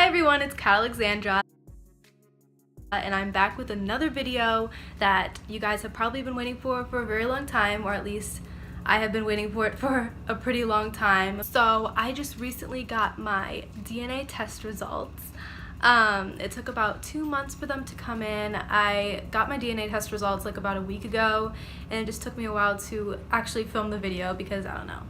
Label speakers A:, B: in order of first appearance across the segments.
A: everyone, it's Alexandra, and I'm back with another video that you guys have probably been waiting for a very long time, or at least I have been waiting for it for a pretty long time. So I just recently got my DNA test results. It took about 2 months for them to come in. I got my DNA test results like about a week ago, and it just took me a while to actually film the video because I don't know,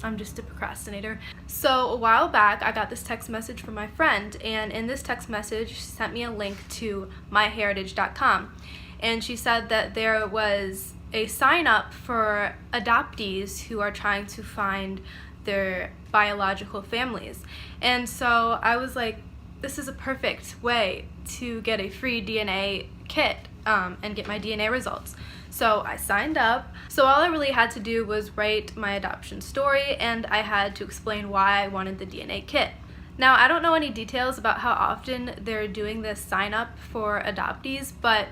A: I'm just a procrastinator. So a while back I got this text message from my friend, and in this text message she sent me a link to myHeritage.com, and she said that there was a sign up for adoptees who are trying to find their biological families. And so I was like, this is a perfect way to get a free DNA kit and get my DNA results. So I signed up. So all I really had to do was write my adoption story, and I had to explain why I wanted the DNA kit. Now, I don't know any details about how often they're doing this sign up for adoptees, but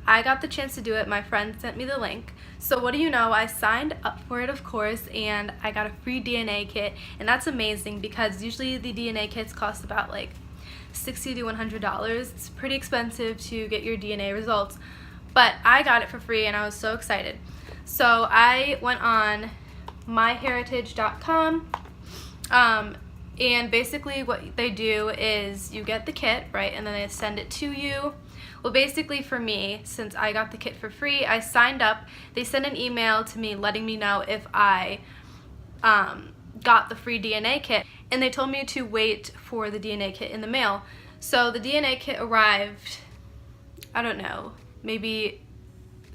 A: I got the chance to do it. My friend sent me the link. So what do you know, I signed up for it, of course, and I got a free DNA kit, and that's amazing because usually the DNA kits cost about like $60 to $100. It's pretty expensive to get your DNA results, but I got it for free and I was so excited. So I went on myheritage.com, and basically what they do is you get the kit, right, and then they send it to you. Well, basically for me, since I got the kit for free, I signed up. They sent an email to me letting me know if I got the free DNA kit, and they told me to wait for the DNA kit in the mail. So the DNA kit arrived, I don't know, maybe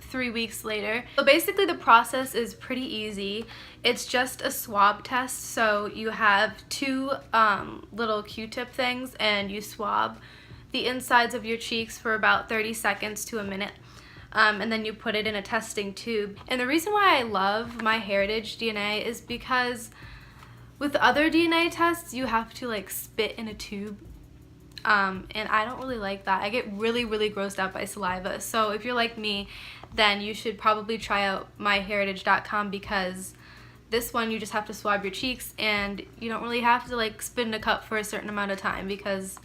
A: 3 weeks later. So basically the process is pretty easy. It's just a swab test. So you have two little Q-tip things, and you swab the insides of your cheeks for about 30 seconds to a minute. And then you put it in a testing tube. And the reason why I love myHeritage DNA is because with other DNA tests, you have to like spit in a tube, and I don't really like that. I get really grossed out by saliva. So if you're like me, then you should probably try out myheritage.com, because this one you just have to swab your cheeks, and you don't really have to like spit in a cup for a certain amount of time because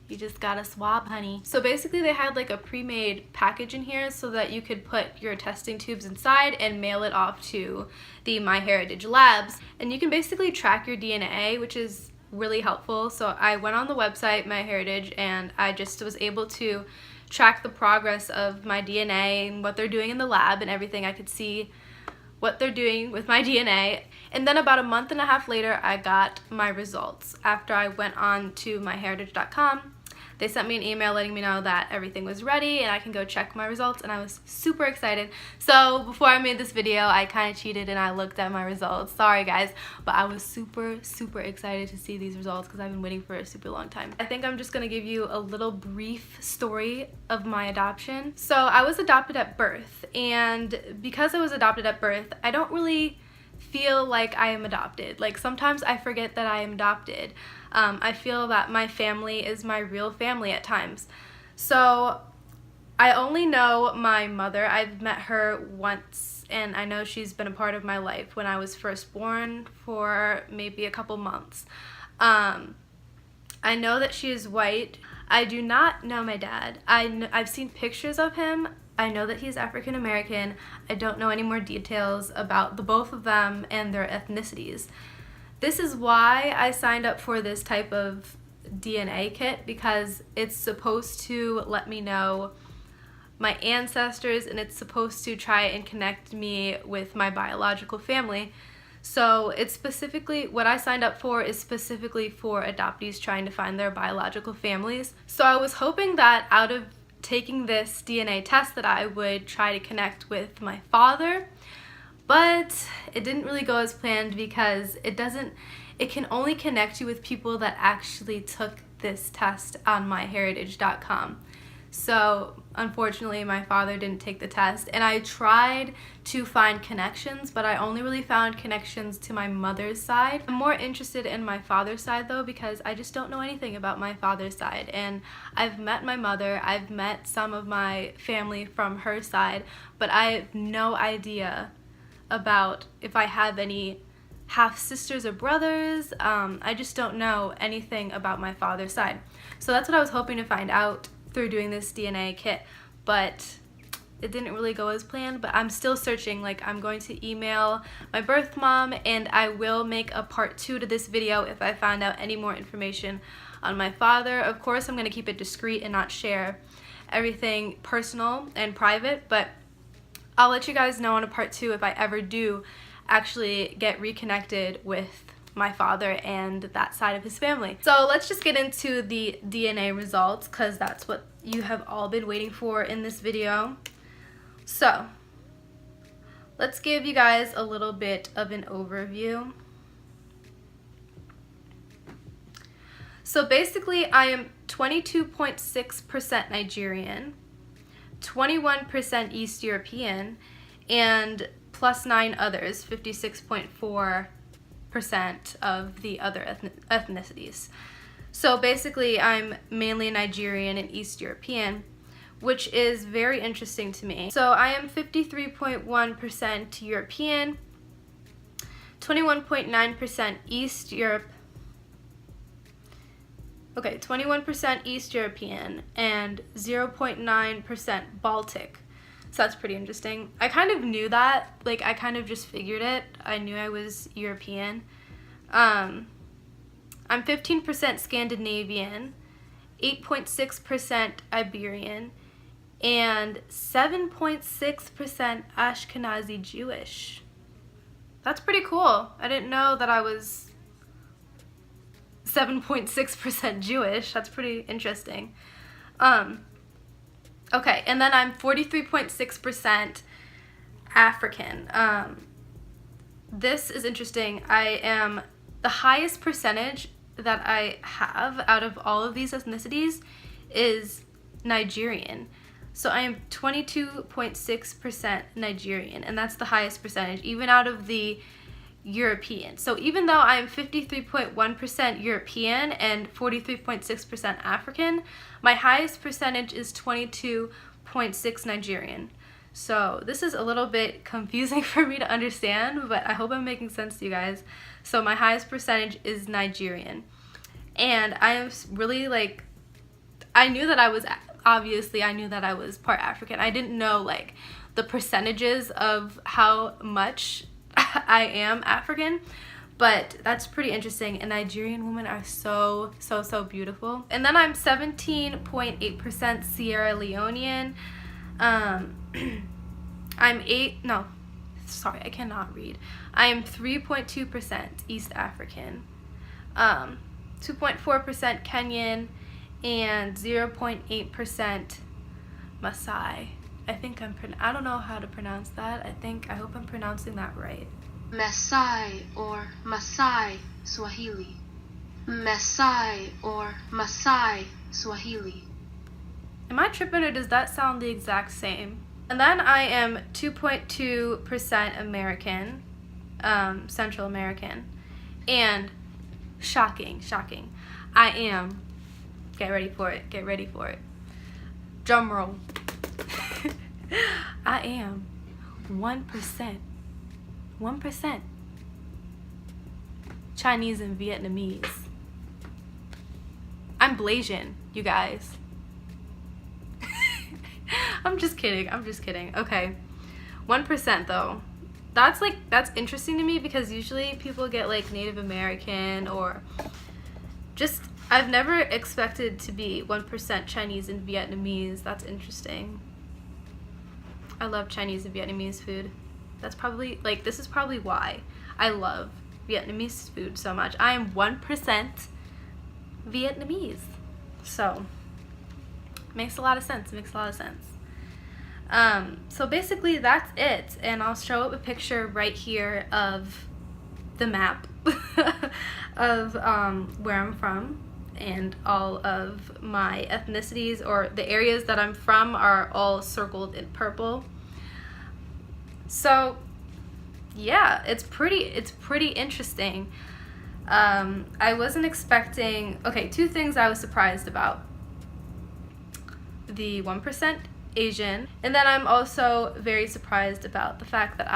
A: you just gotta swab, honey. So basically they had like a pre-made package in here so that you could put your testing tubes inside and mail it off to the myHeritage labs. And you can basically track your DNA, which is really helpful. So I went on the website, myHeritage, and I just was able to track the progress of my DNA and what they're doing in the lab and everything. I could see what they're doing with my DNA. And then about a month and a half later, I got my results. After I went on to myheritage.com, they sent me an email letting me know that everything was ready and I can go check my results, and I was super excited. So before I made this video, I kind of cheated and I looked at my results. Sorry guys, but I was super excited to see these results because I've been waiting for a super long time. I think I'm just gonna give you a little brief story of my adoption. So I was adopted at birth, and because I was adopted at birth, I don't really feel like I am adopted. Like sometimes I forget that I am adopted. I feel that my family is my real family at times. So I only know my mother. I've met her once, and I know she's been a part of my life when I was first born for maybe a couple months. I know that she is white. I do not know my dad. I've seen pictures of him. I know that he's African American. I don't know any more details about the both of them and their ethnicities. This is why I signed up for this type of DNA kit, because it's supposed to let me know my ancestors, and it's supposed to try and connect me with my biological family. So it's specifically, what I signed up for is specifically for adoptees trying to find their biological families. So I was hoping that out of taking this DNA test that I would try to connect with my father, but it didn't really go as planned because it can only connect you with people that actually took this test on myheritage.com. So unfortunately my father didn't take the test, and I tried to find connections, but I only really found connections to my mother's side. I'm more interested in my father's side though, because I just don't know anything about my father's side, and I've met my mother, I've met some of my family from her side, but I have no idea about if I have any half sisters or brothers. I just don't know anything about my father's side. So that's what I was hoping to find out through doing this DNA kit, but it didn't really go as planned. But I'm still searching. Like, I'm going to email my birth mom, and I will make a part 2 to this video if I find out any more information on my father. Of course, I'm going to keep it discreet and not share everything personal and private, but I'll let you guys know on a part 2 if I ever do actually get reconnected with my father and that side of his family. So let's just get into the DNA results, because that's what you have all been waiting for in this video. So let's give you guys a little bit of an overview. So basically, I am 22.6% Nigerian, 21% East European, and plus 9 others, 56.4% of the other ethnicities. So basically, I'm mainly Nigerian and East European, which is very interesting to me. So I am 53.1% European, 21.9% East Europe, 21% East European, and 0.9% Baltic. So that's pretty interesting. I kind of knew that, like, I kind of just figured it. I knew I was European. I'm 15% Scandinavian, 8.6% Iberian, and 7.6% Ashkenazi Jewish. That's pretty cool. I didn't know that I was 7.6% Jewish. That's pretty interesting. Okay, and then I'm 43.6% African. This is interesting. I am the highest percentage that I have out of all of these ethnicities is Nigerian. So I am 22.6% Nigerian, and that's the highest percentage, even out of the European. So even though I am 53.1% European and 43.6% African, my highest percentage is 22.6 Nigerian. So this is a little bit confusing for me to understand, but I hope I'm making sense to you guys. So my highest percentage is Nigerian. And I am really, like, I knew that I was, obviously I knew that I was part African. I didn't know, like, the percentages of how much I am African, but that's pretty interesting. And Nigerian women are so beautiful. And then I'm 17.8% Sierra Leonean. I cannot read. I am 3.2% East African, 2.4% Kenyan, and 0.8% Maasai. I don't know how to pronounce that. I hope I'm pronouncing that right.
B: Maasai or Maasai Swahili. Maasai or Maasai Swahili.
A: Am I tripping, or does that sound the exact same? And then I am 2.2% American, Central American, and shocking, I am, get ready for it, drum roll, I am 1% Chinese and Vietnamese. I'm Blasian, you guys. I'm just kidding. Okay. 1% though. That's interesting to me, because usually people get like Native American or just, I've never expected to be 1% Chinese and Vietnamese. That's interesting. I love Chinese and Vietnamese food. That's probably, like, this is probably why I love Vietnamese food so much. I am 1% Vietnamese. So, makes a lot of sense. So basically that's it, and I'll show up a picture right here of the map of where I'm from, and all of my ethnicities, or the areas that I'm from, are all circled in purple. So yeah, it's pretty interesting. I wasn't expecting, okay, 2 things I was surprised about: the 1% Asian. And then I'm also very surprised about the fact that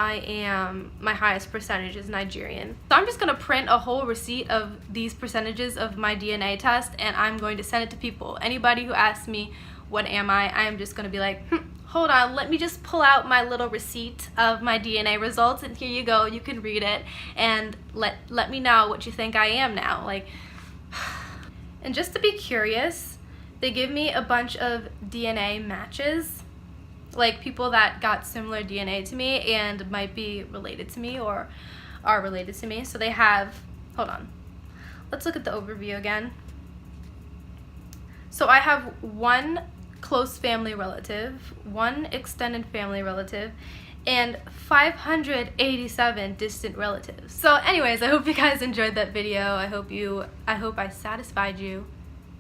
A: my highest percentage is Nigerian. So I'm just gonna print a whole receipt of these percentages of my DNA test, and I'm going to send it to people. Anybody who asks me what am I am just gonna be like, hold on, let me just pull out my little receipt of my DNA results, and here you go, you can read it, and let me know what you think I am now. Like, and just to be curious, they give me a bunch of DNA matches, like people that got similar DNA to me and might be related to me or are related to me. So they have, hold on, let's look at the overview again. So I have one close family relative, one extended family relative, and 587 distant relatives. So anyways, I hope you guys enjoyed that video. I hope I satisfied you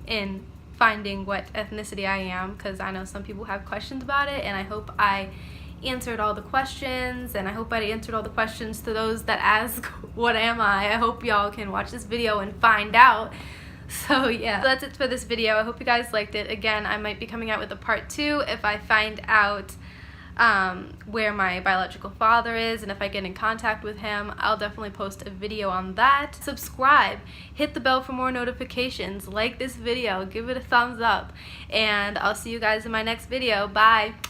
A: in finding what ethnicity I am, because I know some people have questions about it, and I hope I answered all the questions, and I hope I answered all the questions to those that ask what am I. I hope y'all can watch this video and find out. So yeah, so that's it for this video. I hope you guys liked it. Again, I might be coming out with a part 2 if I find out where my biological father is, and if I get in contact with him, I'll definitely post a video on that. Subscribe, hit the bell for more notifications, like this video, give it a thumbs up, and I'll see you guys in my next video. Bye!